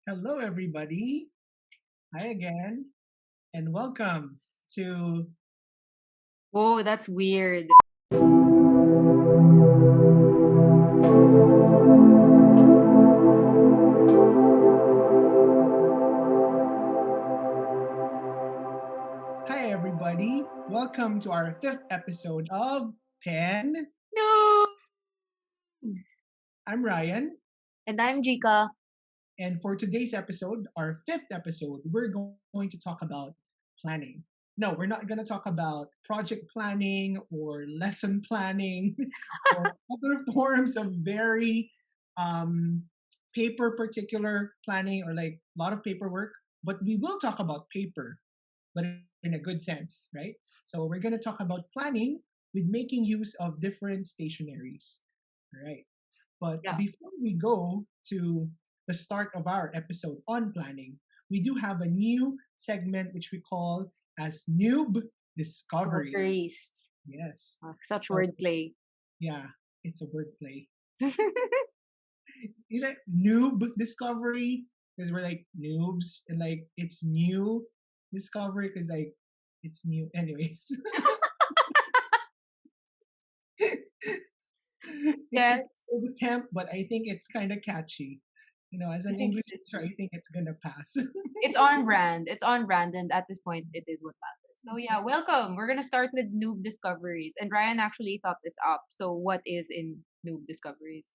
Hello, everybody. Hi again, and welcome to. Whoa, that's weird. Hi, everybody. Welcome to our fifth episode of Pen. Noobs. I'm Ryan, And I'm Jika. and for today's episode, our fifth episode, we're going to talk about planning. No, we're not going to talk about project planning or lesson planning or other forms of very um, paper particular planning or like a lot of paperwork, but we will talk about paper, but in a good sense, right? So we're going to talk about planning with making use of different stationaries, right? But Yeah. before we go to the start of our episode on planning, we do have a new segment which we call as Noob Discovery. Grace. Yes. Such So wordplay. yeah, it's a wordplay. You know, Noob Discovery because we're like noobs, and like it's new Discovery because like it's new. Anyways, it's a Yes. old camp, but I think it's kind of catchy. You know, as I an think English it is teacher, I too. think it's gonna pass. It's on brand. It's on brand, and at this point, it is what matters. So yeah, welcome. We're gonna start with Noob Discoveries, and Ryan actually thought this up. So what is in Noob Discoveries?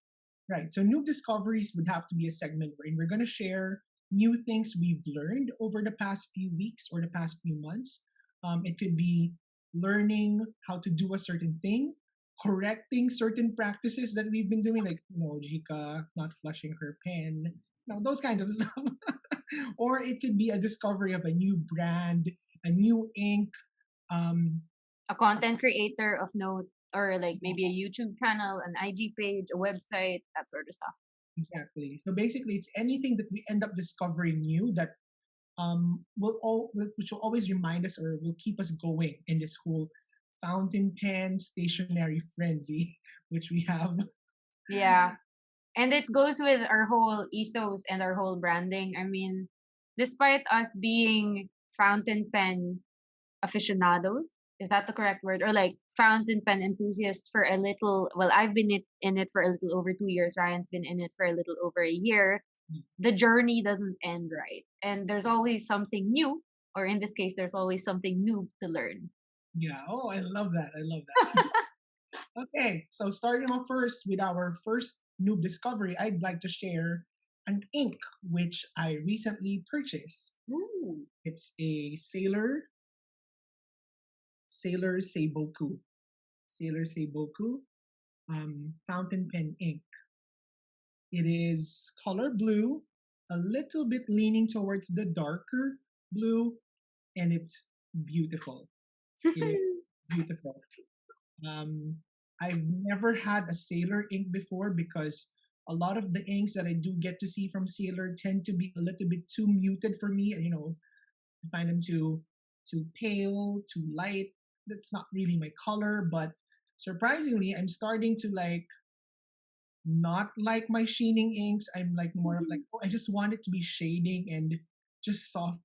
Right. So new discoveries would have to be a segment wherein we're gonna share new things we've learned over the past few weeks or the past few months. It could be learning how to do a certain thing, correcting certain practices that we've been doing, like Jika not flushing her pen, those kinds of stuff. Or it could be a discovery of a new brand, a new ink. Um, A content creator of note, or like maybe a YouTube channel, an IG page, a website, that sort of stuff. exactly. So basically, it's anything that we end up discovering new that which will always remind us or will keep us going in this whole fountain pen stationary frenzy which we have. Yeah. And it goes with our whole ethos and our whole branding. I mean, despite us being fountain pen aficionados, is that the correct word? Or like fountain pen enthusiasts for a little, well, I've been in it for a little over 2 years. Ryan's been in it for a little over a year. The journey doesn't end, right? And there's always something new, or in this case, there's always something new to learn. Yeah, oh, I love that. Okay, so starting off first with our first noob discovery, I'd like to share an ink which I recently purchased. Ooh. It's a Sailor Seiboku fountain pen ink. It is color blue, a little bit leaning towards the darker blue, and it's beautiful. It is beautiful. Um, I've never had a Sailor ink before because a lot of the inks that I do get to see from Sailor tend to be a little bit too muted for me. I find them too pale, too light. That's not really my color, but surprisingly, I'm starting to not like my sheening inks. I'm like more of like, oh, I just want it to be shading and just soft.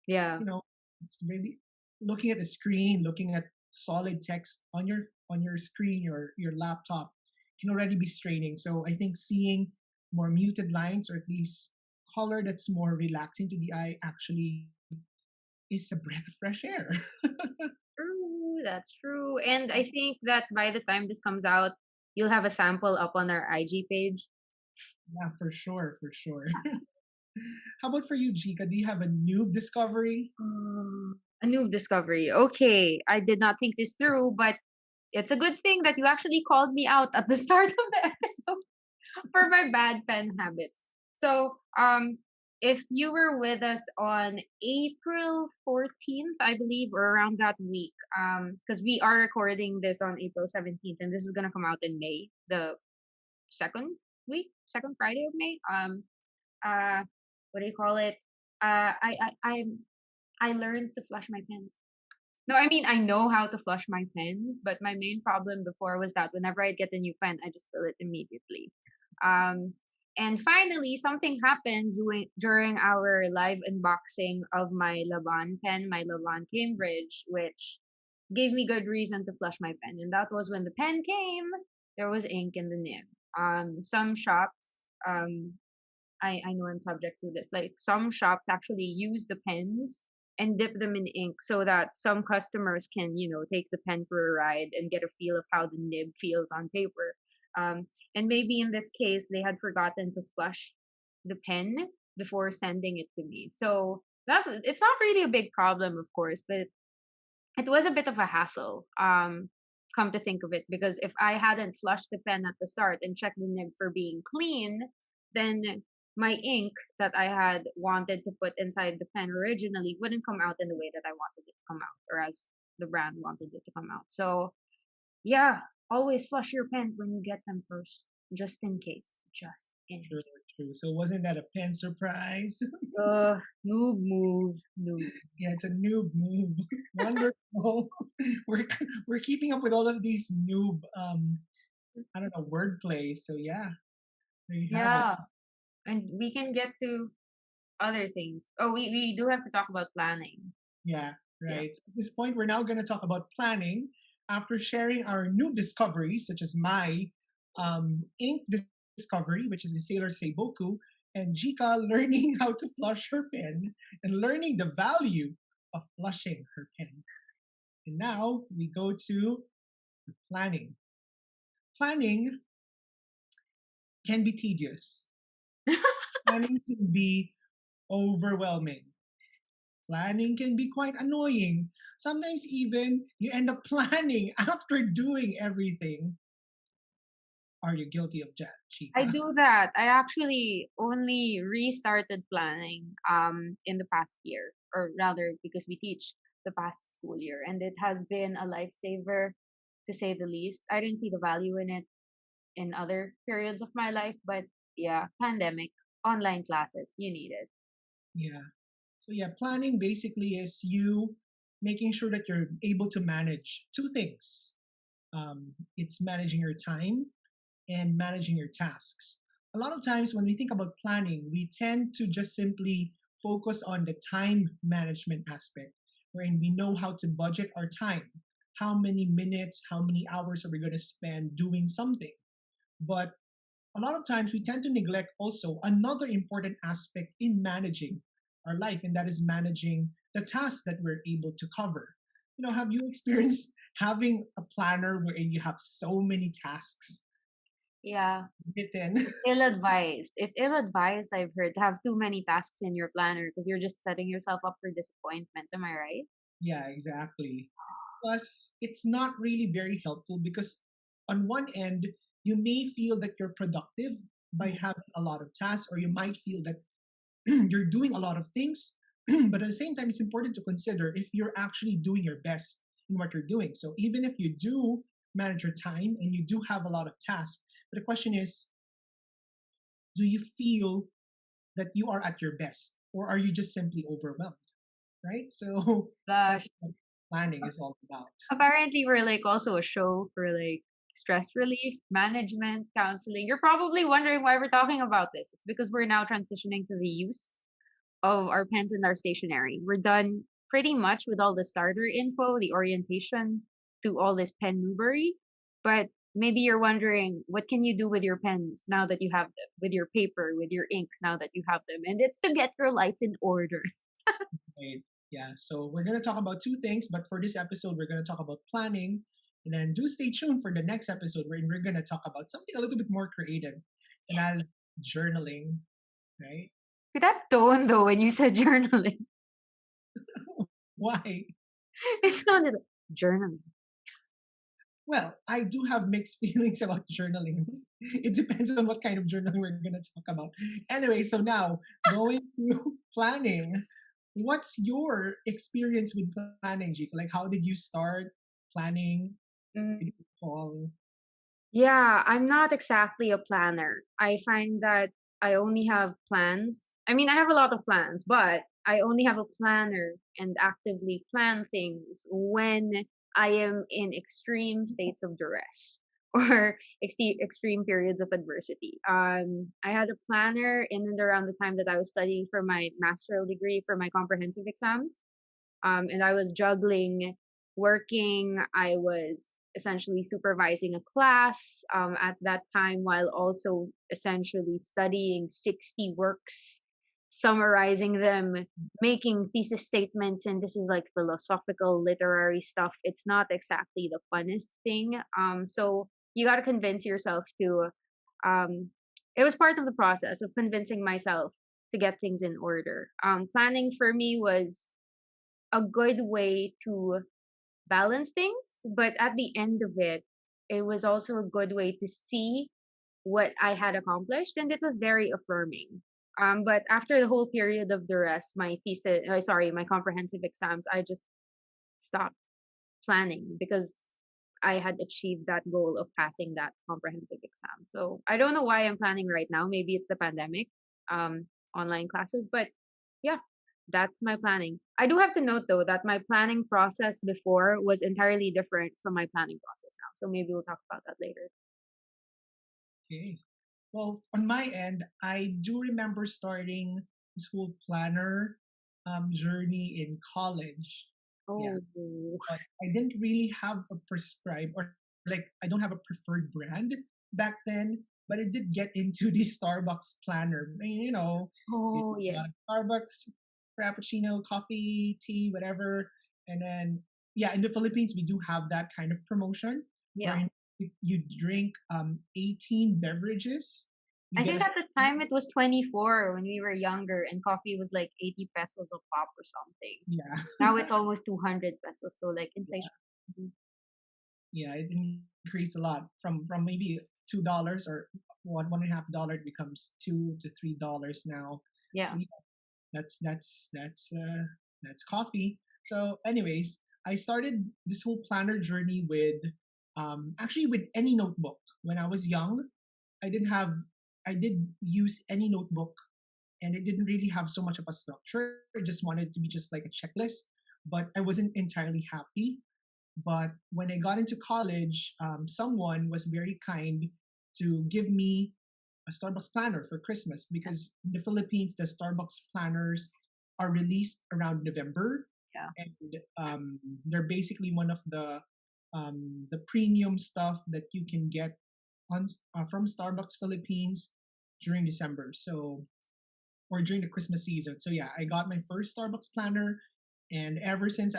Yeah. You know, it's really looking at the screen, looking at solid text on your screen, your laptop can already be straining. So I think seeing more muted lines or at least color that's more relaxing to the eye actually is a breath of fresh air. True, that's true. And I think that by the time this comes out, you'll have a sample up on our IG page. Yeah, for sure, for sure. How about for you, Jika? Do you have a noob discovery? A new discovery. Okay, I did not think this through, but it's a good thing that you actually called me out at the start of the episode for my bad pen habits. So, if you were with us on April 14th, I believe, or around that week, because we are recording this on April 17th, and this is gonna come out in May, the second week, second Friday of May. Uh, what do you call it? I learned to flush my pens. No, I mean I know how to flush my pens, but my main problem before was that whenever I get a new pen, I just fill it immediately. Um, And finally, something happened during our live unboxing of my Laban pen, my Laban Cambridge, which gave me good reason to flush my pen. And that was when the pen came, there was ink in the nib. Some shops, I know I'm subject to this. Like some shops actually use the pens and dip them in ink so that some customers can, take the pen for a ride and get a feel of how the nib feels on paper. And maybe in this case, they had forgotten to flush the pen before sending it to me. So it's not really a big problem, of course, but it was a bit of a hassle. Come to think of it, because if I hadn't flushed the pen at the start and checked the nib for being clean, then my ink that I had wanted to put inside the pen originally wouldn't come out in the way that I wanted it to come out, or as the brand wanted it to come out. So yeah, always flush your pens when you get them first, just in case. Just in True, case. true. So wasn't that a pen surprise? Noob move, noob. Yeah, it's a noob move. Wonderful. We're we're keeping up with all of these noob I don't know wordplay. So yeah, there you have it. Yeah, and we can get to other things. Oh, we do have to talk about planning. Yeah, Yeah. right. So at this point, we're now going to talk about planning after sharing our new discoveries, such as my ink discovery, which is the Sailor Seiboku, and Jika learning how to flush her pen and learning the value of flushing her pen. And now we go to planning. Planning can be tedious. Planning can be overwhelming. Planning can be quite annoying. Sometimes even you end up planning after doing everything. Are you guilty of that, I Chica? do that. I actually only restarted planning in the past year, or rather because we teach the past school year, and it has been a lifesaver to say the least. I didn't see the value in it in other periods of my life, but yeah, pandemic, online classes, you need it. Yeah. So yeah, planning basically is you making sure that you're able to manage two things. It's managing your time and managing your tasks. A lot of times when we think about planning, we tend to just simply focus on the time management aspect, wherein we know how to budget our time. How many minutes, how many hours are we going to spend doing something? But a lot of times we tend to neglect also another important aspect in managing our life, and that is managing the tasks that we're able to cover. Have you experienced having a planner wherein you have so many tasks Yeah, written? ill-advised. It ill-advised, I've heard, to have too many tasks in your planner because you're just setting yourself up for disappointment. Am I right? Yeah, exactly. Plus, it's not really very helpful because, on one end, you may feel that you're productive by having a lot of tasks, or you might feel that you're doing a lot of things, but at the same time, it's important to consider if you're actually doing your best in what you're doing. So, even if you do manage your time and you do have a lot of tasks, but the question is, do you feel that you are at your best, or are you just simply overwhelmed? Right? So, that's Gosh, what planning is all about. apparently we're like also a show for like stress relief, management, counseling. You're probably wondering why we're talking about this. It's because we're now transitioning to the use of our pens and our stationery. We're done pretty much with all the starter info, the orientation to all this pen noobery. But maybe you're wondering, what can you do with your pens now that you have them, with your paper, with your inks now that you have them? And it's to get your life in order. Right. Yeah. So we're gonna talk about two things, but for this episode, we're gonna talk about planning, and then do stay tuned for the next episode where we're gonna talk about something a little bit more creative, and as journaling, right? With that tone though, when you said journaling, Why? it sounded like journaling. Well, I do have mixed feelings about journaling. It depends on what kind of journaling we're gonna talk about. Anyway, so now going to planning. What's your experience with planning, Jake? Like, how did you start planning? Did Mm, you call? yeah, I'm not exactly a planner. I find that I only have plans. I mean, I have a lot of plans, but I only have a planner and actively plan things when I am in extreme states of duress. or extreme periods of adversity. I had a planner in and around the time that I was studying for my master's degree for my comprehensive exams. And I was juggling working. I was essentially supervising a class at that time while also essentially studying 60 works, summarizing them, making thesis statements. And this is like philosophical, literary stuff. It's not exactly the funnest thing. So you got to convince yourself to, it was part of the process of convincing myself to get things in order. Planning for me was a good way to balance things, but at the end of it, it was also a good way to see what I had accomplished, and it was very affirming. But after the whole period of duress, my thesis, sorry, my comprehensive exams, I just stopped planning because I had achieved that goal of passing that comprehensive exam. So I don't know why I'm planning right now. Maybe it's the pandemic, online classes, but yeah, that's my planning. I do have to note though that my planning process before was entirely different from my planning process now. So maybe we'll talk about that later. Okay. Well, on my end, I do remember starting this whole planner journey in college. Yeah, Oh, but I didn't really have a prescribed or like I don't have a preferred brand back then. But I did get into the Starbucks planner. I mean, you oh got yes, Starbucks, Frappuccino, coffee, tea, whatever. And then, yeah, in the Philippines, we do have that kind of promotion yeah. wherein you drink 18 beverages. You I get think a, at the time it was 24 when we were younger, and coffee was like 80 pesos a pop or something. yeah, Now it's almost 200 pesos. So like yeah, inflation. Mhm. yeah, it increased a lot from maybe $2 or $1.50. It becomes $2 to $3 now. So Yeah. yeah, that's coffee. So, anyways, I started this whole planner journey with actually with any notebook. When I was young, I didn't have I did use any notebook, and it didn't really have so much of a structure. I just wanted it to be just like a checklist, but I wasn't entirely happy. But when I got into college, someone was very kind to give me a Starbucks planner for Christmas because in the Philippines, the Starbucks planners are released around November, Yeah. and they're basically one of the premium stuff that you can get from Starbucks Philippines during December. So or during the Christmas season. So yeah, I got my first Starbucks planner, and ever since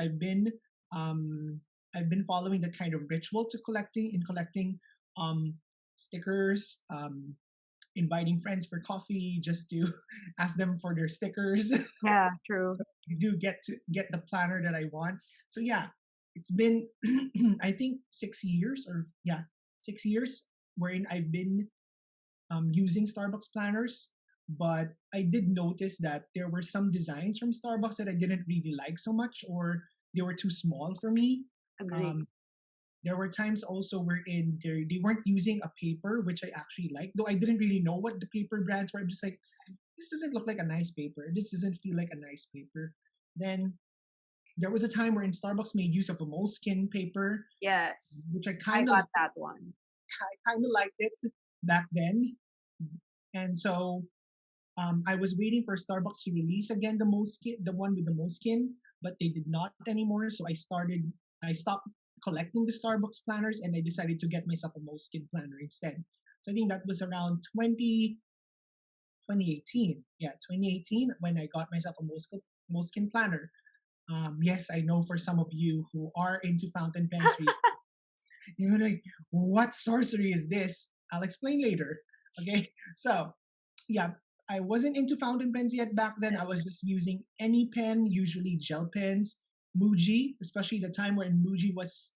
um, I've been following that kind of ritual to collecting um, stickers, inviting friends for coffee just to ask them for their stickers. Yeah, true. So I do get the planner that I want. So yeah, it's been I think 6 years or yeah 6 years wherein I've been using Starbucks planners, but I did notice that there were some designs from Starbucks that I didn't really like so much, or they were too small for me. Agree. Um, there were times also wherein they weren't using a paper, which I actually liked, though I didn't really know what the paper brands were. I'm just like, this doesn't look like a nice paper. This doesn't feel like a nice paper. Then there was a time wherein Starbucks made use of a moleskin paper, Yes. which I got that one. I kind of liked it back then. And so I was waiting for Starbucks to release again the one with the moleskin, but they did not anymore. So I stopped collecting the Starbucks planners, and I decided to get myself a moleskin planner instead. So I think that was around 2018. Yeah, 2018 when I got myself a moleskin planner. Yes, I know for some of you who are into fountain pens, you're like, what sorcery is this? I'll explain later. Okay, so yeah, I wasn't into fountain pens yet back then. I was just using any pen, usually gel pens, Muji, especially the time when Muji was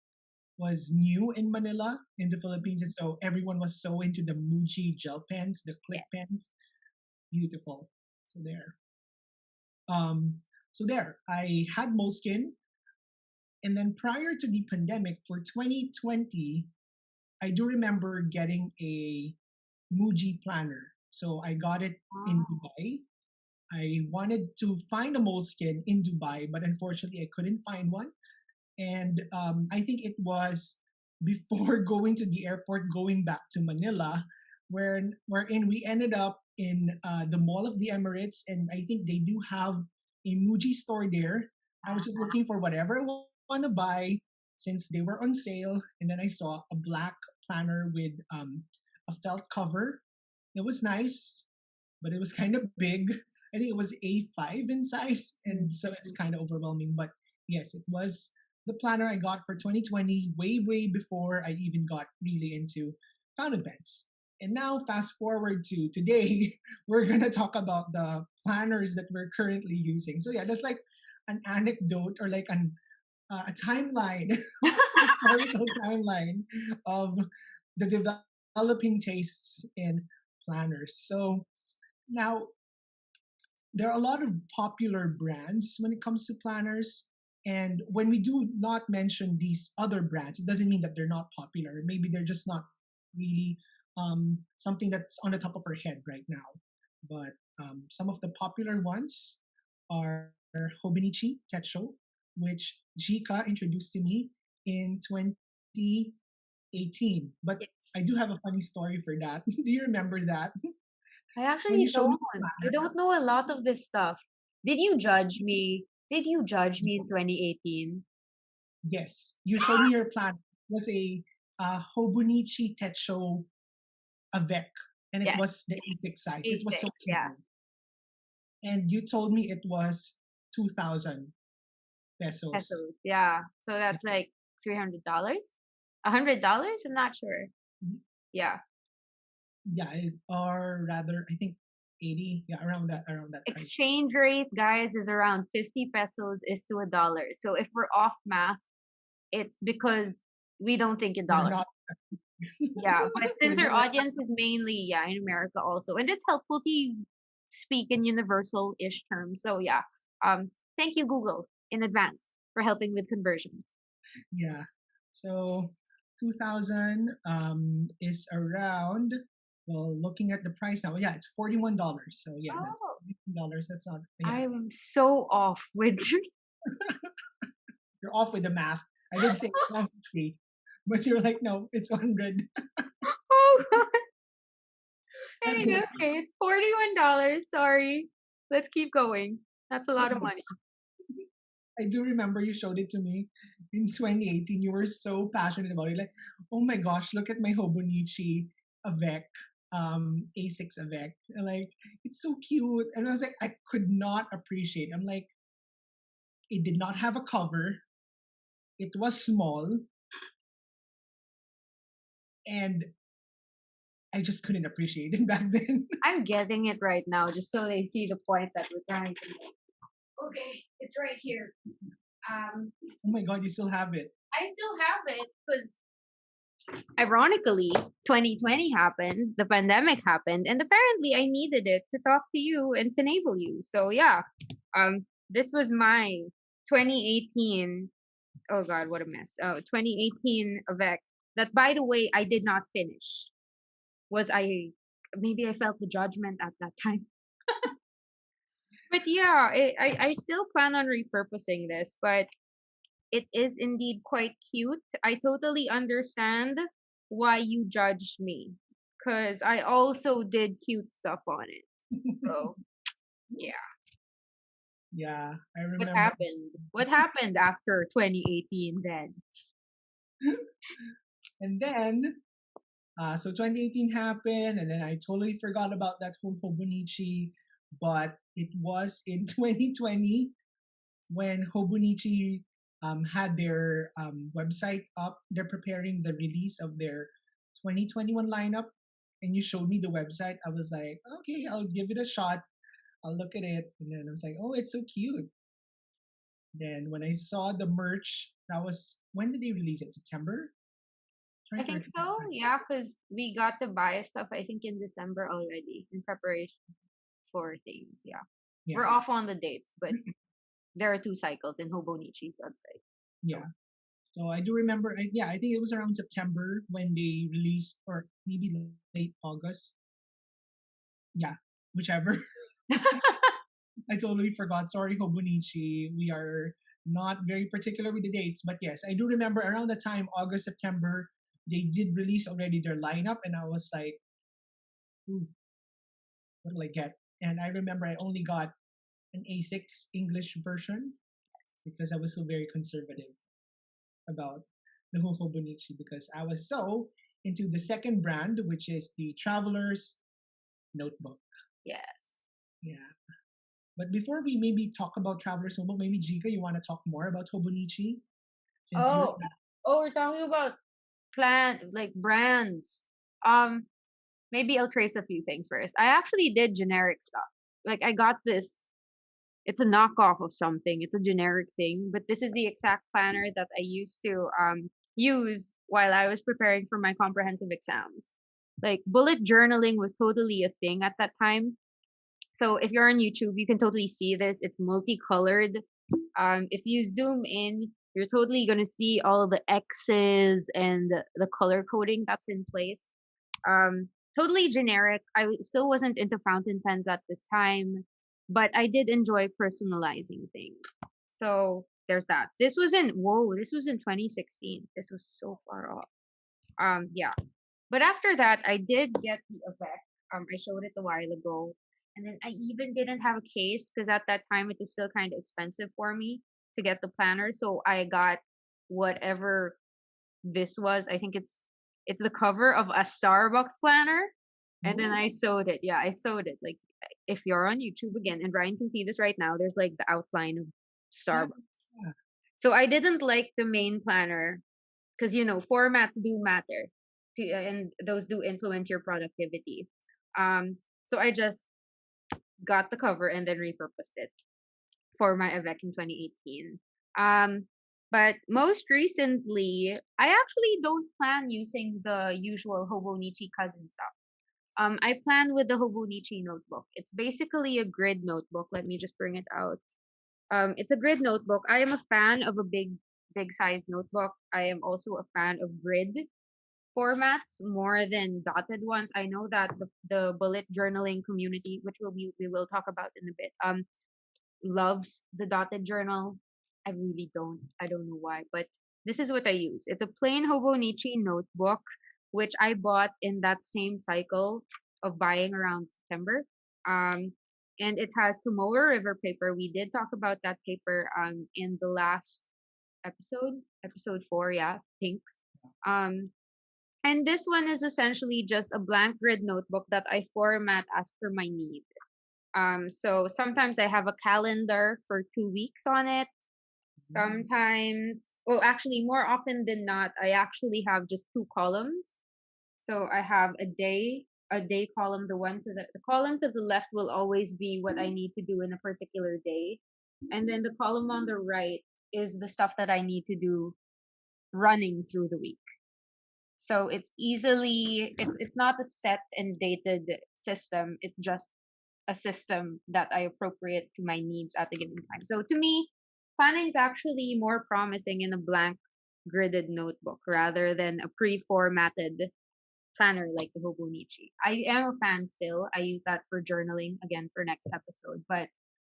new in Manila in the Philippines, and so everyone was so into the Muji gel pens, the click Yes. pens. Beautiful. So there. Um, so there. I had moleskin, and then prior to the pandemic for 2020, I do remember getting a Muji planner. So I got it in Oh, Dubai. I wanted to find a moleskin in Dubai, but unfortunately I couldn't find one. And I think it was before going to the airport, going back to Manila, wherein we ended up in the Mall of the Emirates, and I think they do have a Muji store there. I was just looking for whatever I want to buy since they were on sale, and then I saw a black planner with a felt cover. It was nice, but it was kind of big. I think it was A5 in size, and so it's kind of overwhelming. But yes, it was the planner I got for 2020, way before I even got really into fountain pens. And now, fast forward to today, we're gonna talk about the planners that we're currently using. So yeah, that's like an anecdote or like a timeline, historical timeline of the developing tastes in planners. So now there are a lot of popular brands when it comes to planners. And when we do not mention these other brands, it doesn't mean that they're not popular. Maybe they're just not really something that's on the top of our head right now. But some of the popular ones are Hobonichi Techo, which Jika introduced to me in 2018. But Yes. I do have a funny story for that. Do you remember that? I When you actually showed me don't. the I planner, don't know a lot of this stuff. Did you judge me? Did you judge me in 2018? yes, you showed me your plan. It was a Hobonichi Techo Avec, and it Yes, was the A6 size. It was so A6. Yeah, small. And you told me it was 2,000 pesos. pesos. Yeah, so that's like $300, $100. I'm not sure. Yeah, Yeah, or rather, I think 80. Yeah, around that price. exchange rate, guys, is around 50 pesos is to a dollar. So if we're off math, it's because we don't think in We're dollars. not. Yeah, but since our We're audience is mainly in America also, and it's helpful to speak in universal-ish terms. So yeah, thank you Google in advance for helping with conversions. yeah. So 2,000 is around. Well, looking at the price now, yeah, it's $41. So yeah, that's Oh, $41. That's not. Yeah, I'm so off with. you're off with the math. I did say it's not free, but you're like, no, it's 100. Oh God. That's Hey, good. okay, it's $41. Sorry. Let's keep going. That's a So lot of money. I do remember you showed it to me in 2018. You were so passionate about it. Like, oh my gosh, look at my Hobonichi Avec, A6 Avec. And like, it's so cute. And I was like, I could not appreciate. I'm like, it did not have a cover. It was small, and I just couldn't appreciate it back then. I'm getting it right now, just so they see the point that we're trying to make. Okay, it's right here. Oh my god, you still have it. I still have it because ironically, 2020 happened, the pandemic happened, and apparently I needed it to talk to you and enable you. So yeah, this was my 2018. Oh God, what a mess. Oh, 2018 Avec. That, by the way, I did not finish. Was I? Maybe I felt the judgment at that time. But yeah, I still plan on repurposing this, but it is indeed quite cute. I totally understand why you judged me because I also did cute stuff on it. So, yeah. Yeah, I What remember. happened? What happened after 2018 then? And then, so 2018 happened, and then I totally forgot about that whole Hobonichi. But it was in 2020 when Hobonichi had their website up. They're preparing the release of their 2021 lineup, and you showed me the website. I was like, okay, I'll give it a shot. I'll look at it, and then I was like, oh, it's so cute. Then when I saw the merch, that was when did they release it? September? I Trying to think so, remember. yeah, because we got to buy stuff, I think, in December already in preparation for things. Yeah. We're Yeah, off on the dates, but there are two cycles in Hobonichi's website. So yeah. So I do remember. Yeah, I think it was around September when they released, or maybe late August. Yeah, whichever. I totally forgot. Sorry, Hobonichi. We are not very particular with the dates, but yes, I do remember around the time August, September, they did release already their lineup, and I was like, "Ooh, what will I get?" And I remember I only got an A6 English version because I was still very conservative about the Hobonichi because I was so into the second brand, which is the Traveler's Notebook. Yes. Yeah. But before we maybe talk about Traveler's Notebook, maybe Jika, you want to talk more about Hobonichi since you're Oh, oh, we're talking about like brands. Um, Maybe I'll trace a few things first. I actually did generic stuff. Like I got this. It's a knockoff of something. It's a generic thing, but this is the exact planner that I used to use while I was preparing for my comprehensive exams. Like bullet journaling was totally a thing at that time. So if you're on YouTube, you can totally see this. It's multicolored. If you zoom in, you're totally gonna see all the X's and the color coding that's in place. Totally generic. Still wasn't into fountain pens at this time, but I did enjoy personalizing things. So there's that. This was in 2016. This was so far off. Yeah. But after that, I did get the Avec. I showed it a while ago. And then I even didn't have a case because at that time it was still kind of expensive for me to get the planner. So I got whatever this was. I think it's the cover of a Starbucks planner. And then I sewed it. Yeah, I sewed it. Like if you're on YouTube again, and Ryan can see this right now, there's like the outline of yeah, Starbucks. So I didn't like the main planner because formats do matter and those do influence your productivity. So I just got the cover and then repurposed it for my Avec in 2018. But most recently, I actually don't plan using the usual Hobonichi cousin stuff. I plan with the Hobonichi notebook. It's basically a grid notebook. Let me just bring it out. It's a grid notebook. I am a fan of a big size notebook. I am also a fan of grid formats more than dotted ones. I know that the bullet journaling community, which we will talk about in a bit, loves the dotted journal. I really don't. I don't know why, but this is what I use. It's a plain Hobonichi notebook, which I bought in that same cycle of buying around September. Um, and it has Tomoe River paper. We did talk about that paper in the last episode 4, yeah, pinks. Um, and this one is essentially just a blank grid notebook that I format as per my need. So sometimes I have a calendar for 2 weeks on it. Sometimes, oh, actually, more often than not, I actually have just two columns. So I have a day column. The column to the left will always be what I need to do in a particular day, and then the column on the right is the stuff that I need to do running through the week. So it's not a set and dated system. It's just a system that I appropriate to my needs at a given time. So to me, planning is actually more promising in a blank gridded notebook rather than a pre-formatted planner like the Hobonichi. I am a fan still. I use that for journaling again for next episode. But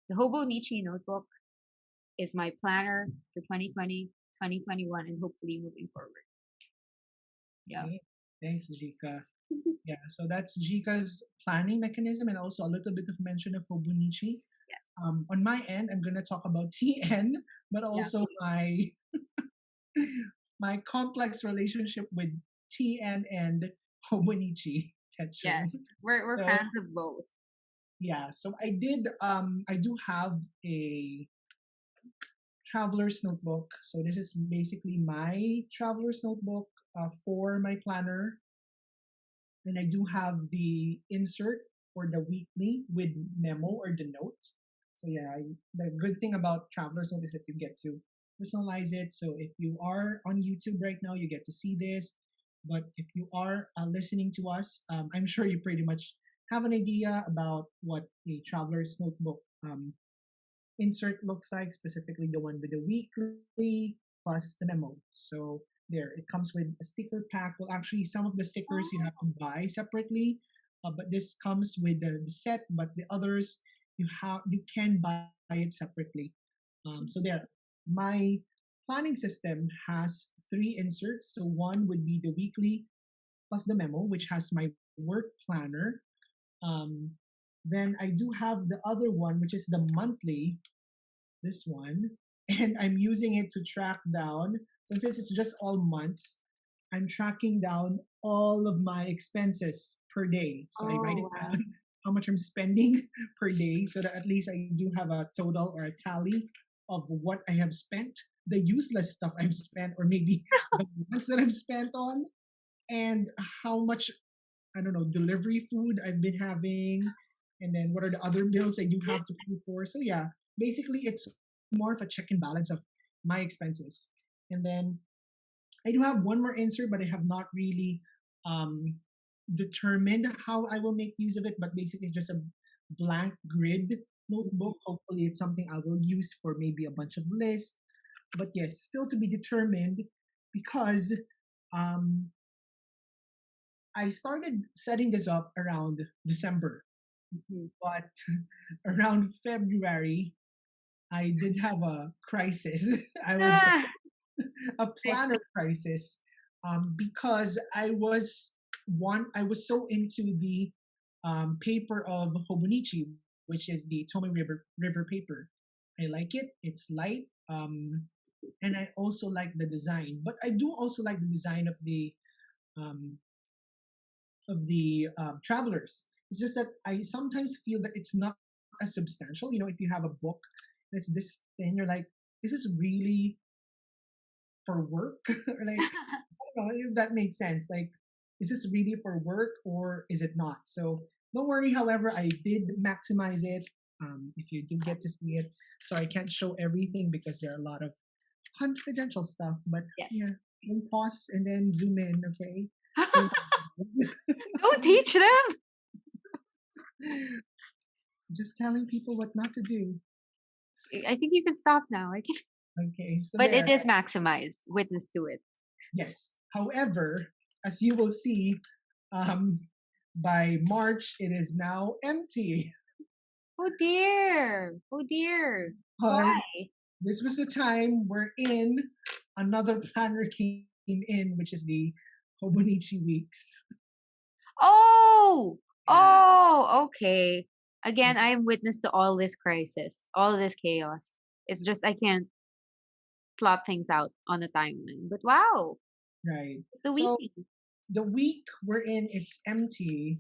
the Hobonichi notebook is my planner for 2020, 2021, and hopefully moving forward. Yeah. Okay. Thanks, Jika. Yeah, so that's Jika's planning mechanism and also a little bit of mention of Hobonichi. On my end, I'm gonna talk about TN, but Yeah. also my complex relationship with TN and Hobonichi Yes. Tetsu. We're So fans of both. yeah, so I do have a traveler's notebook. So this is basically my traveler's notebook for my planner, and I do have the insert for the weekly with memo or the notes. So yeah, the good thing about Traveler's Note is that you get to personalize it. So if you are on YouTube right now, you get to see this. But if you are listening to us, I'm sure you pretty much have an idea about what a Traveler's Notebook insert looks like, specifically the one with the weekly plus the memo. So there, it comes with a sticker pack. Well, actually, some of the stickers you have to buy separately, but this comes with the set. But the others you can buy it separately. So there. my planning system has three inserts. So one would be the weekly plus the memo, which has my work planner. Um, then I do have the other one, which is the monthly, this one, and I'm using it to track down. So since it's just all months, I'm tracking down all of my expenses per day. So I write Oh it wow. down how much I'm spending per day so that at least I do have a total or a tally of what I have spent, the useless stuff I've spent, or maybe the ones that I've spent on, and how much, I don't know, delivery food I've been having, and then what are the other bills I do have to pay for. So yeah, basically it's more of a check and balance of my expenses. And then I do have one more insert, but I have not really um, determined how I will make use of it. But basically, it's just a blank grid notebook. Hopefully, it's something I will use for maybe a bunch of lists. But yes, still to be determined because um, I started setting this up around December, Mhm. but around February, I did have a crisis. I would say Ah, a okay. planner crisis, because I was so into the paper of Hobonichi, which is the Tomy River paper. I like it. It's light, and I also like the design. But I do also like the design um, of the travelers. It's just that I sometimes feel that it's not as substantial. You know, if you have a book that's this thin, you're like, is this really for work? Or like, I don't know if that makes sense. Like, is this really for work or is it not? So don't worry. However, I did maximize it. If you do get to see it, so I can't show everything because there are a lot of confidential stuff. But Yes. yeah, you can pause and then zoom in. Okay. So Don't teach them. just telling people what not to do. I think you can stop now. I can, Okay, so but it there. is maximized. Witness to it. Yes. However, as you will see, um, by March it is now empty Oh dear. Oh dear. because Why? this was the time wherein another planner came in, which is the Hobonichi weeks. Oh. Yeah. Oh. Okay. So, Again, I am witness to all this crisis, all this chaos. It's just I can't plot things out on a timeline. But wow, right. it's the So weekend. the week wherein it's empty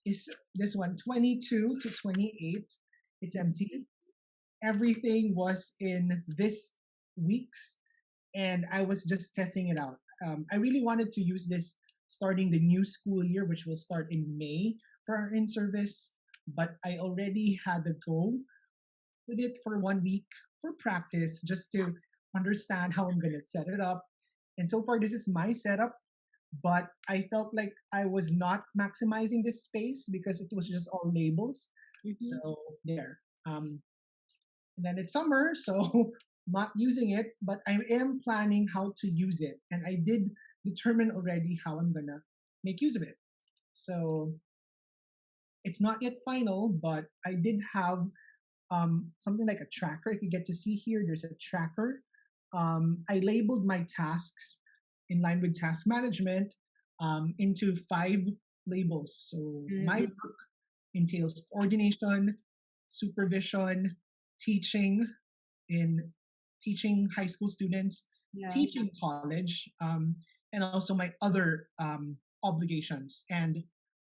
is this one, 22 to 28. It's empty. Everything was in this week's, and I was just testing it out. I really wanted to use this starting the new school year, which will start in May for our in service, but I already had the go with it for 1 week for practice just to understand how I'm going to set it up. And so far, this is my setup, but I felt like I was not maximizing this space because it was just all labels. Mhm. So there. And then it's summer, so not using it, but I am planning how to use it. And I did determine already how I'm gonna make use of it. So it's not yet final, but I did have something like a tracker. If you get to see here, there's a tracker. I labeled my tasks in line with task management into 5 labels. So my Mhm. work entails coordination, supervision, teaching, in teaching high school students, Yeah. teaching college, and also my other obligations and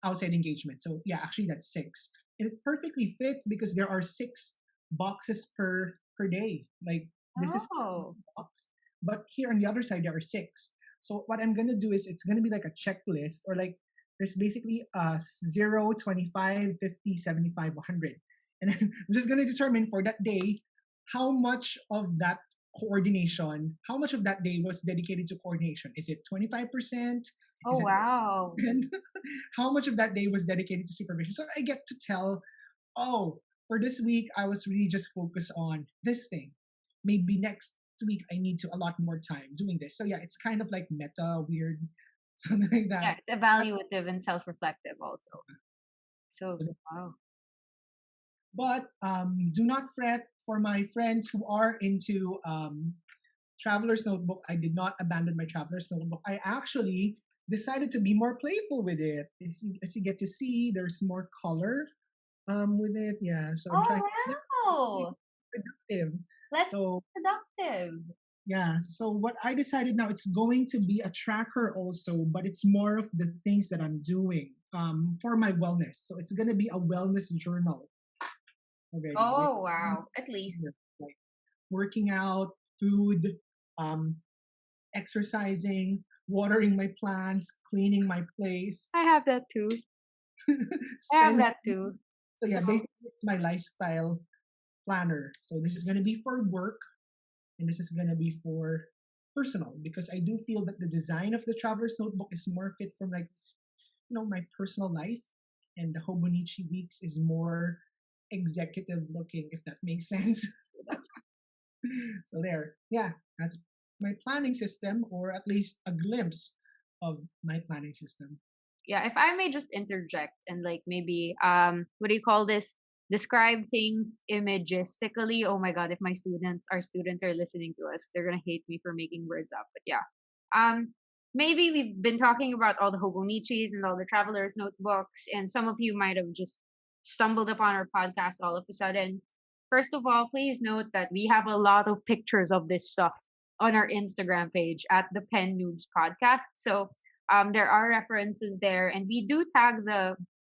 outside engagement. So yeah, actually that's 6, and it perfectly fits because there are 6 boxes per day. Like this is Oh. a box, but here on the other side there are 6. So what I'm gonna do is it's gonna be like a checklist, or like there's basically 0, 25, 50, 75, 100, and then I'm just gonna determine for that day how much of that coordination, how much of that day was dedicated to coordination? Is it 25%? Oh Is it wow. 10? How much of that day was dedicated to supervision? So I get to tell, oh, for this week, I was really just focused on this thing. Maybe next week, I need to allot more time doing this. So yeah, it's kind of like meta, weird, something like Yeah, that. it's evaluative and self-reflective also. So So wow. But do not fret for my friends who are into Traveler's Notebook. I did not abandon my Traveler's Notebook. I actually decided to be more playful with it. As you get to see, there's more color with it. Yeah, so I'm trying to Oh be wow, productive. let's be So productive. yeah, so what I decided now, it's going to be a tracker also, but it's more of the things that I'm doing for my wellness. So it's gonna be a wellness journal already. Like, Oh wow, at least like working out, food, um, exercising, watering my plants, cleaning my place, I have that too. I have spend. that too. So So yeah, basically it's my lifestyle planner. So this is gonna be for work, and this is gonna be for personal, because I do feel that the design of the traveler's notebook is more fit for like my personal life, and the Hobonichi weeks is more executive looking, if that makes sense. that's So there, yeah, that's my planning system, or at least a glimpse of my planning system. yeah, if I may just interject and like maybe what do you call this? Describe things imagistically. Oh my god, if my students are listening to us, they're gonna hate me for making words up. But yeah. Maybe we've been talking about all the Hobonichis and all the travelers notebooks, and some of you might have just stumbled upon our podcast all of a sudden. First of all, please note that we have a lot of pictures of this stuff on our Instagram page at the PLANoobs podcast. So there are references there, and we do tag the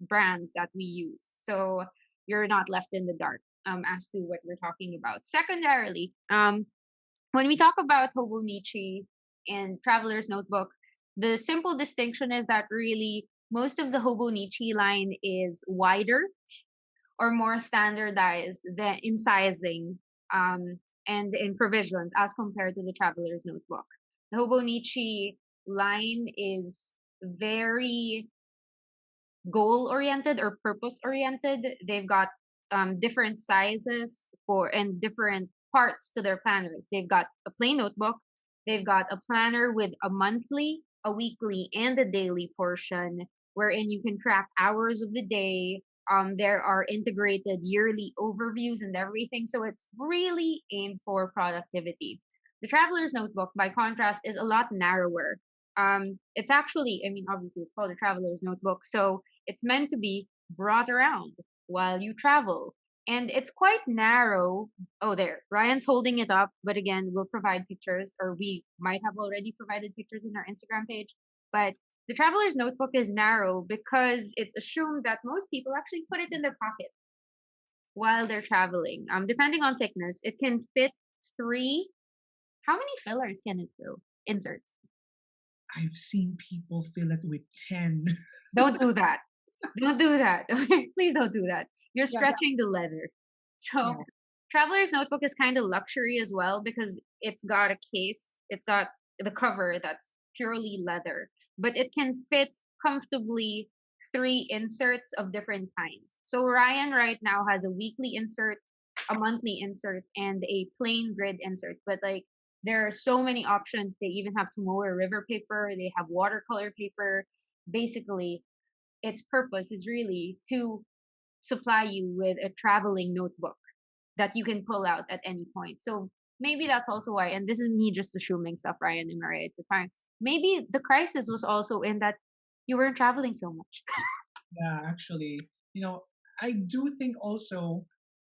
brands that we use, so you're not left in the dark as to what we're talking about. Secondarily, when we talk about Hobonichi and Traveler's Notebook, the simple distinction is that really most of the Hobonichi line is wider or more standardized in sizing um, and in provisions as compared to the Traveler's Notebook. The Hobonichi line is very goal oriented or purpose oriented. They've got different sizes for and different parts to their planners. They've got a plain notebook, they've got a planner with a monthly, a weekly, and a daily portion wherein you can track hours of the day. There are integrated yearly overviews and everything. So it's really aimed for productivity. The Traveler's Notebook, by contrast, is a lot narrower. It's actually, I mean, obviously, it's called a Traveler's Notebook. So it's meant to be brought around while you travel. And it's quite narrow. Oh, there. Ryan's holding it up, but again, we'll provide pictures, or we might have already provided pictures in our Instagram page. But the Traveler's Notebook is narrow because it's assumed that most people actually put it in their pocket while they're traveling. Depending on thickness, it can fit three. How many fillers can it fill? Inserts. I've seen people fill it with 10. Don't do that. Don't do that. Okay, please don't do that. You're Yeah, stretching the leather. So, yeah. Traveler's Notebook is kind of luxury as well because it's got a case, it's got the cover that's purely leather, but it can fit comfortably three inserts of different kinds. So, Ryan right now has a weekly insert, a monthly insert, and a plain grid insert. But like, there are so many options. They even have Tomoe River paper, they have watercolor paper. Basically, its purpose is really to supply you with a traveling notebook that you can pull out at any point. So maybe that's also why, and this is me just assuming stuff, Ryan, am I right at the time? Maybe the crisis was also in that you weren't traveling so much. Yeah, actually, I do think also,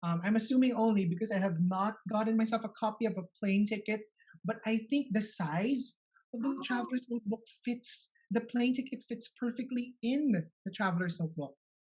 I'm assuming only because I have not gotten myself a copy of a plane ticket, but I think the size of the traveler's notebook fits, the plane ticket fits perfectly in the traveler's notebook.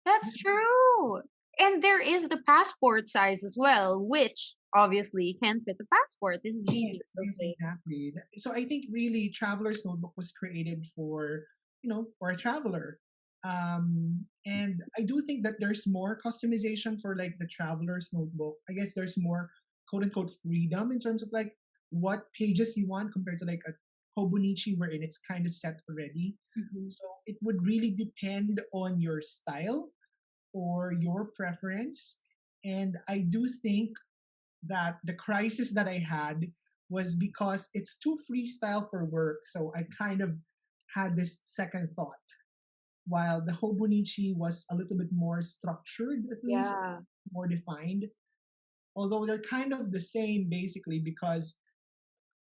That's true. And there is the passport size as well, which obviously can fit the passport. This is Yes, genius. yes, Okay. exactly. So I think really Traveler's Notebook was created for a traveler. And I do think that there's more customization for like the Traveler's Notebook. I guess there's more quote unquote freedom in terms of like what pages you want compared to like a Hobonichi wherein it's kind of set already. Mhm. So it would really depend on your style or your preference. And I do think that the crisis that I had was because it's too freestyle for work. So I kind of had this second thought while the Hobonichi was a little bit more structured, at least Yeah. more defined. Although they're kind of the same basically because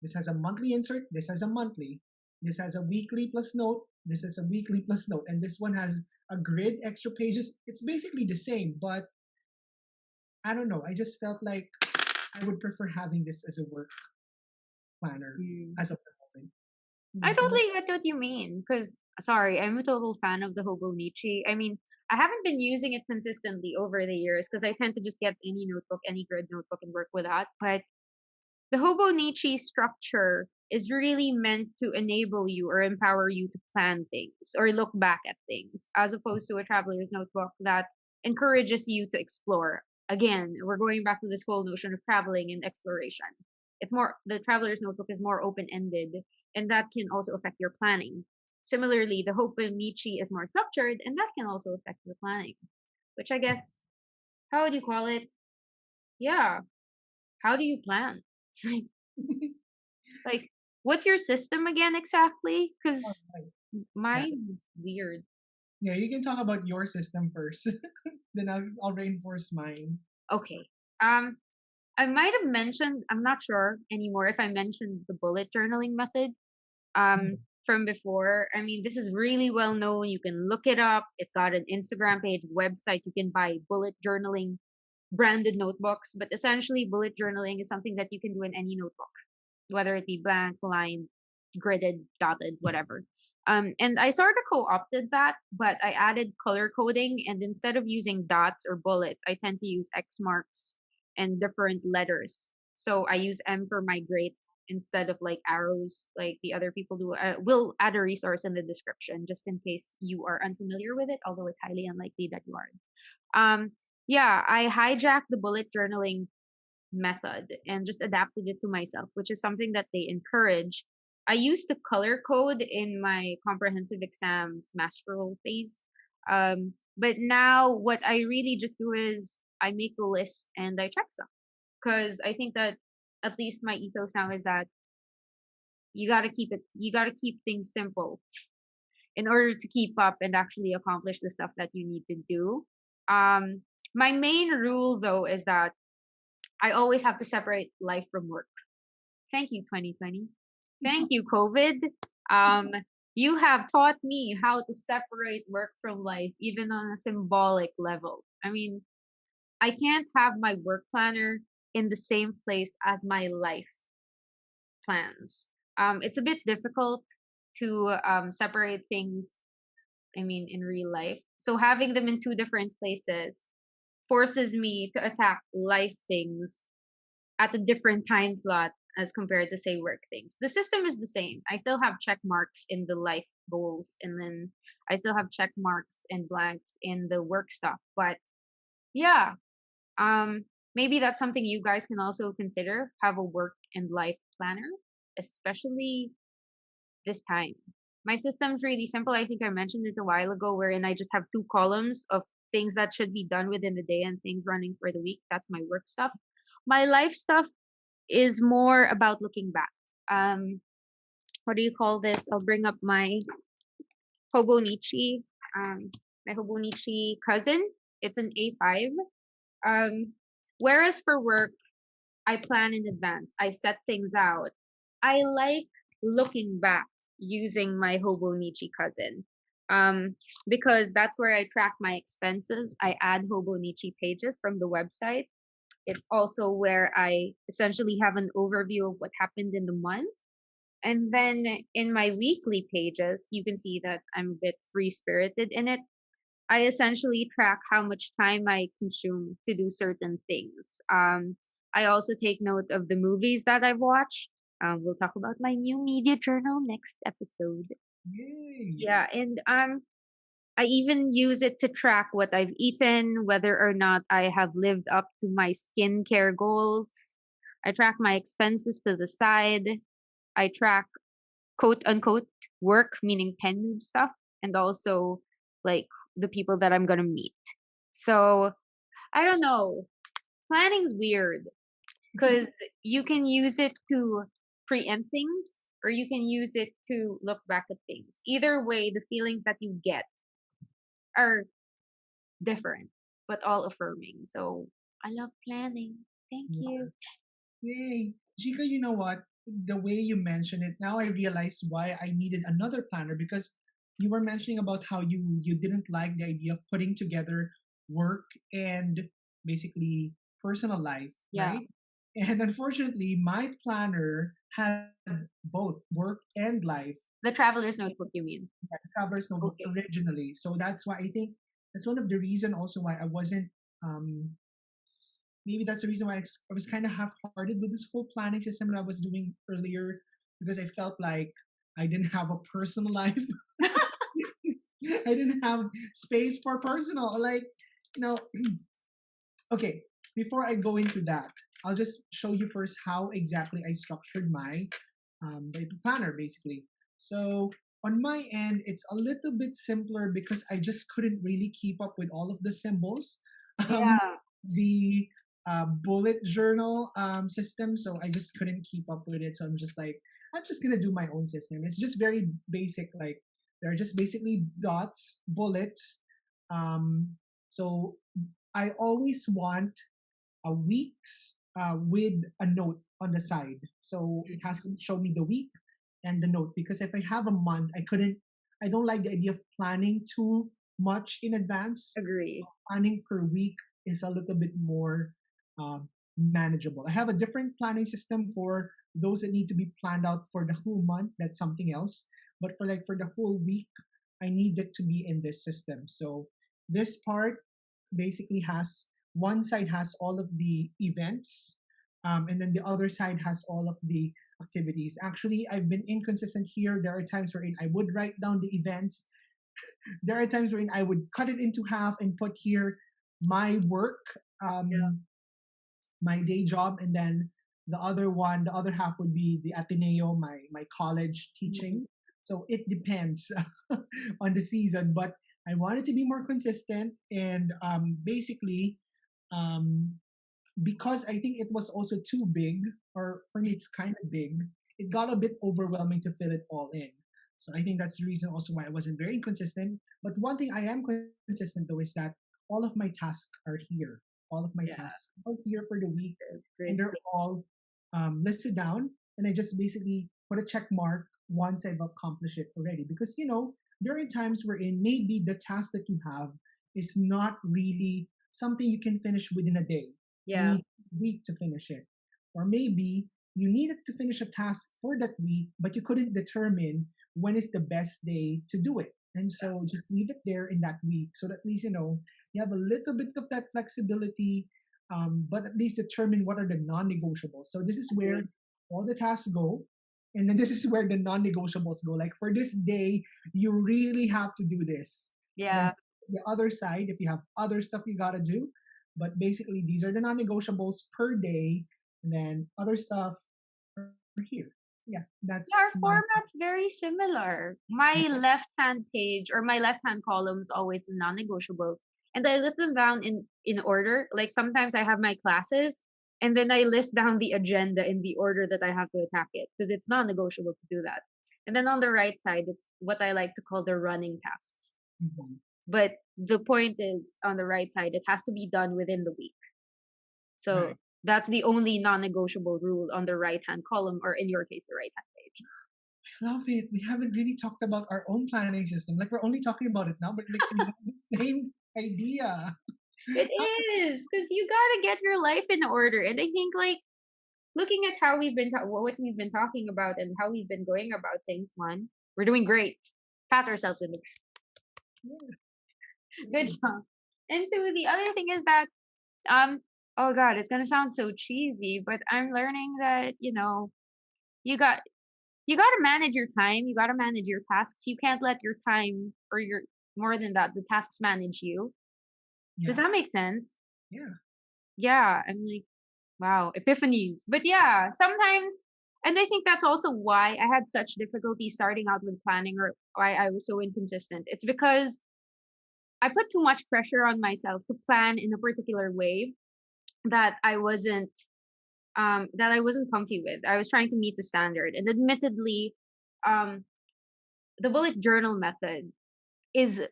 this has a monthly insert, this has a monthly, this has a weekly plus note, this is a weekly plus note, and this one has a grid extra pages. It's basically the same, but I don't know. I just felt like I would prefer having this as a work planner Mm. as of the moment. I How about totally get what you mean. Because, sorry, I'm a total fan of the Hobonichi. I mean, I haven't been using it consistently over the years because I tend to just get any notebook, any grid notebook, and work with that. But the Hobonichi structure is really meant to enable you or empower you to plan things or look back at things, as opposed to a traveler's notebook that encourages you to explore. Again, we're going back to this whole notion of traveling and exploration. It's more, the traveler's notebook is more open ended, and that can also affect your planning. Similarly, the Hobonichi is more structured, and that can also affect your planning, which I guess, how would you call it? Yeah, how do you plan? Like, what's your system again exactly? Because right. Yeah, mine's weird. yeah. You can talk about your system first, then I'll reinforce mine. Okay. Um, I might have mentioned, I'm not sure anymore if I mentioned the bullet journaling method from before. I mean, this is really well known. You can look it up. It's got an Instagram page, website. You can buy bullet journaling branded notebooks, but essentially bullet journaling is something that you can do in any notebook, whether it be blank, lined, gridded, dotted, whatever. And I sort of co-opted that, but I added color coding, and instead of using dots or bullets, I tend to use X marks and different letters. So I use M for migrate instead of like arrows like the other people do. We'll add a resource in the description just in case you are unfamiliar with it, although it's highly unlikely that you aren't. Yeah, I hijacked the bullet journaling method and just adapted it to myself, which is something that they encourage. I used to color code in my comprehensive exams master roll phase. But now what I really just do is I make a list and I check stuff. Because I think that at least my ethos now is that you gotta keep things simple in order to keep up and actually accomplish the stuff that you need to do. My main rule though is that I always have to separate life from work. Thank you, 2020. Thank you, COVID. Um, you have taught me how to separate work from life, even on a symbolic level. I mean, I can't have my work planner in the same place as my life plans. It's a bit difficult to separate things, I mean, in real life. So having them in two different places forces me to attack life things at a different time slot as compared to say work things. The system is the same. I still have check marks in the life goals, and then I still have check marks and blanks in the work stuff. But yeah, maybe that's something you guys can also consider, have a work and life planner, especially this time. My system's really simple. I think I mentioned it a while ago, wherein I just have two columns of things that should be done within the day and things running for the week. That's my work stuff. My life stuff is more about looking back. Um, what do you call this? I'll bring up Hobonichi, um, my Hobonichi cousin. It's an A5. Um, whereas for work, I plan in advance. I set things out. I like looking back using my Hobonichi cousin. Um, because that's where I track my expenses. I add Hobonichi pages from the website. It's also where I essentially have an overview of what happened in the month. And then in my weekly pages, you can see that I'm a bit free spirited in it. I essentially track how much time I consume to do certain things. I also take note of the movies that I've watched. We'll talk about my new media journal next episode. Yay! Yeah, and I even use it to track what I've eaten, whether or not I have lived up to my skincare goals. I track my expenses to the side. I track quote unquote work, meaning pen noob stuff, and also like the people that I'm gonna meet. So I don't know. Planning's weird because you can use it to preempt things or you can use it to look back at things. Either way, the feelings that you get are different, but all affirming. So I love planning. Thank you. Yay. Jika, you know what? The way you mentioned it, now I realize why I needed another planner because you were mentioning about how you didn't like the idea of putting together work and basically personal life, Yeah. right? And unfortunately, my planner had both work and life The traveler's notebook, you mean? covers notebook Okay. originally. So that's why I think that's one of the reason also why I wasn't um maybe that's the reason why I was kind of half-hearted with this whole planning system that I was doing earlier because I felt like I didn't have a personal life. I didn't have space for personal. Like, you know, okay, before I go into that, I'll just show you first how exactly I structured my planner basically. So on my end, it's a little bit simpler because I just couldn't really keep up with all of the symbols. Um, Yeah. the bullet journal system, so I just couldn't keep up with it. So I'm just like, I'm just gonna do my own system. It's just very basic. Like they're just basically dots, bullets. So I always want a week's with a note on the side. So it has to show me the week and the note because if I have a month, I don't like the idea of planning too much in advance. Agree. Planning per week is a little bit more manageable. I have a different planning system for those that need to be planned out for the whole month. That's something else. But for the whole week, I need it to be in this system. So this part basically has one side has all of the events, and then the other side has all of the activities. Actually, I've been inconsistent here. There are times wherein I would write down the events. There are times wherein I would cut it into half and put here my work, Yeah. um, my day job, and then the other half would be the Ateneo, my college Mhm. teaching. So it depends on the season, but I wanted to be more consistent and basically um, because I think it was also too big, or for me, it's kind of big. It got a bit overwhelming to fit it all in. So I think that's the reason also why I wasn't very consistent. But one thing I am consistent though is that all of my tasks are here. All of my Yeah. tasks are here for the week, That's and great. they're all listed down. And I just basically put a check mark once I've accomplished it already. Because there are times wherein maybe the task that you have is not really something you can finish within a day. You Yeah. need a week to finish it. Or maybe you needed to finish a task for that week, but you couldn't determine when is the best day to do it. And so just leave it there in that week so that at least you have a little bit of that flexibility, but at least determine what are the non-negotiables. So this is where Agree. all the tasks go. And then this is where the non-negotiables go. Like for this day, you really have to do this. And then Yeah. the other side, if you have other stuff you gotta do, but basically these are the non-negotiables per day, and then other stuff are here. Yeah, Yeah, our that's my format's very similar. My left hand page or my left hand column is always the non-negotiables. And I list them down in order. Like sometimes I have my classes and then I list down the agenda in the order that I have to attack it because it's non-negotiable to do that. And then on the right side, it's what I like to call the running tasks. mhm. But the point is on the right side, it has to be done within the week. So Right. that's the only non-negotiable rule on the right hand column, or in your case, the right hand page. Love it. We haven't really talked about our own planning system. Like we're only talking about it now, but like we have the same idea. It is because you gotta get your life in order, and I think like looking at how what we've been talking about and how we've been going about things, one, we're doing great. Pat ourselves in the Yeah. good job. And two, the other thing is that um, oh god, it's gonna sound so cheesy, but I'm learning that you got you got to manage your time. You got to manage your tasks. You can't let your time or your more than that, the tasks manage you. Does Yeah. that make sense? Yeah. Yeah, I'm like, wow, epiphanies. But yeah, sometimes, and I think that's also why I had such difficulty starting out with planning or why I was so inconsistent. It's because I put too much pressure on myself to plan in a particular way that I wasn't comfy with. I was trying to meet the standard. And admittedly, um the bullet journal method is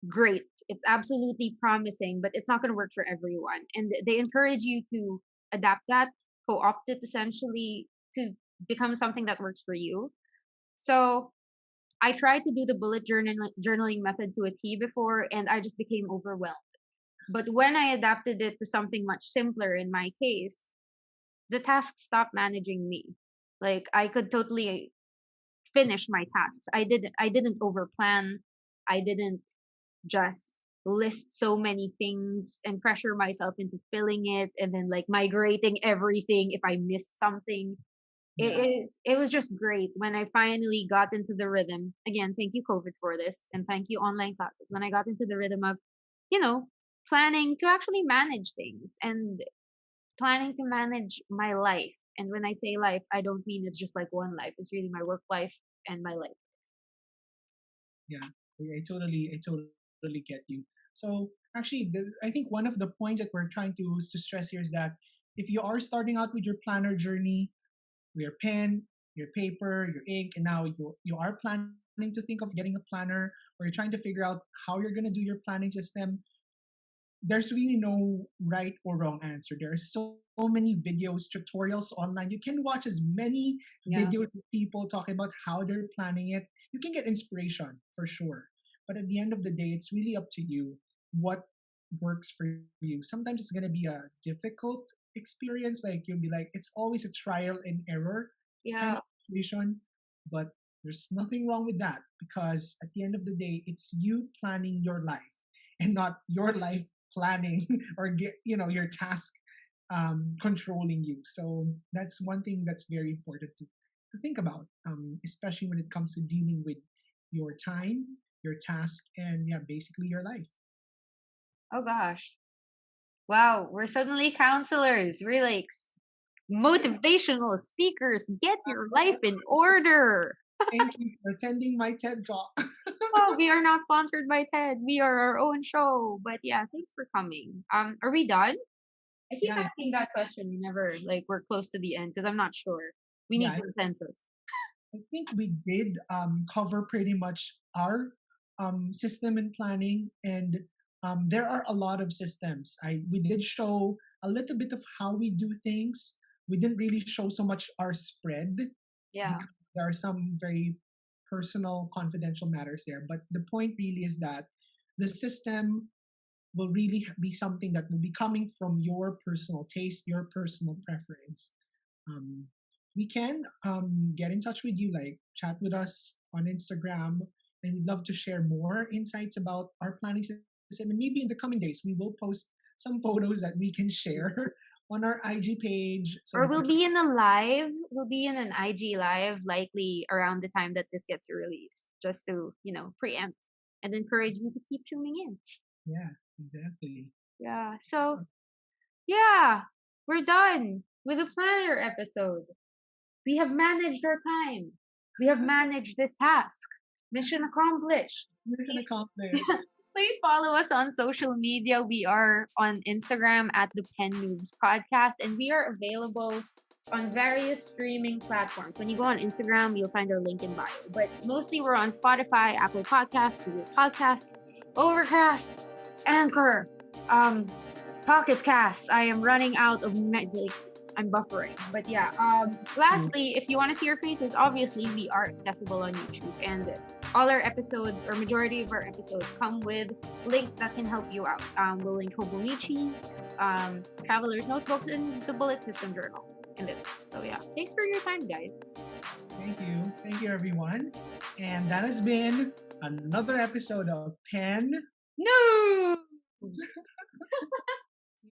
great. It's absolutely promising, but it's not going to work for everyone. And they encourage you to adapt that, co-opt it essentially to become something that works for you. So I tried to do the journaling method to a T before, and I just became overwhelmed. But when I adapted it to something much simpler in my case, the task stopped managing me. Like I could totally finish my tasks. I didn't overplan. I didn't just list so many things and pressure myself into filling it and then like migrating everything if I missed something. Yeah. It was just great when I finally got into the rhythm. Again, thank you COVID for this and thank you online classes. When I got into the rhythm of, you know, planning to actually manage things and planning to manage my life. And when I say life, I don't mean it's just like one life. It's really my work life and my life. Yeah, I totally get you. So actually, I think one of the points that we're trying to stress here is that if you are starting out with your planner journey, your pen, your paper, your ink, and now you are planning to think of getting a planner, or you're trying to figure out how you're gonna do your planning system, there's really no right or wrong answer. There are so many videos, tutorials online. You can watch as many Yeah. videos of people talking about how they're planning it. You can get inspiration for sure. But at the end of the day, it's really up to you what works for you. Sometimes it's going to be a difficult experience. Like you'll be like, it's always a trial and error kind Yeah. of situation. But there's nothing wrong with that because at the end of the day, it's you planning your life and not your life planning or get your task controlling you. So that's one thing that's very important to think about, especially when it comes to dealing with your time, your task, and yeah, basically your life. Oh gosh. Wow, we're suddenly counselors. We're like motivational speakers. Get your life in order. Thank you for attending my TED talk. Oh, we are not sponsored by TED. We are our own show. But yeah, thanks for coming. Are we done? I keep Yeah, asking that question whenever like we're close to the end because I'm not sure. We yeah, need consensus. I think we did cover pretty much our system and planning, and there are a lot of systems. We did show a little bit of how we do things. We didn't really show so much our spread Yeah. because there are some very personal, confidential matters there. But the point really is that the system will really be something that will be coming from your personal taste, your personal preference. um, we can get in touch with you, like chat with us on Instagram, and we'd love to share more insights about our planning system. And maybe in the coming days, we will post some photos that we can share on our IG page so Or that you we'll can. be in a live. We'll be in an IG live, likely around the time that this gets released, just to preempt and encourage you to keep tuning in. Yeah, exactly. Yeah. So yeah, we're done with the planner episode. We have managed our time. We have managed this task. Mission accomplished. Mission Please, accomplished. please follow us on social media. We are on Instagram at the PLANoobs podcast, and we are available on various streaming platforms. When you go on Instagram, you'll find our link in bio. But mostly we're on Spotify, Apple Podcasts, Google Podcasts, Overcast, Anchor, um, Pocket Casts. I am running out of I'm buffering. But yeah. Lastly, if you want to see our faces, obviously we are accessible on YouTube, and all our episodes or majority of our episodes come with links that can help you out. We'll link Hobonichi, Traveler's Notebooks, and the Bullet System Journal in this one. So yeah, thanks for your time, guys. Thank you, everyone, and that has been another episode of Pen No.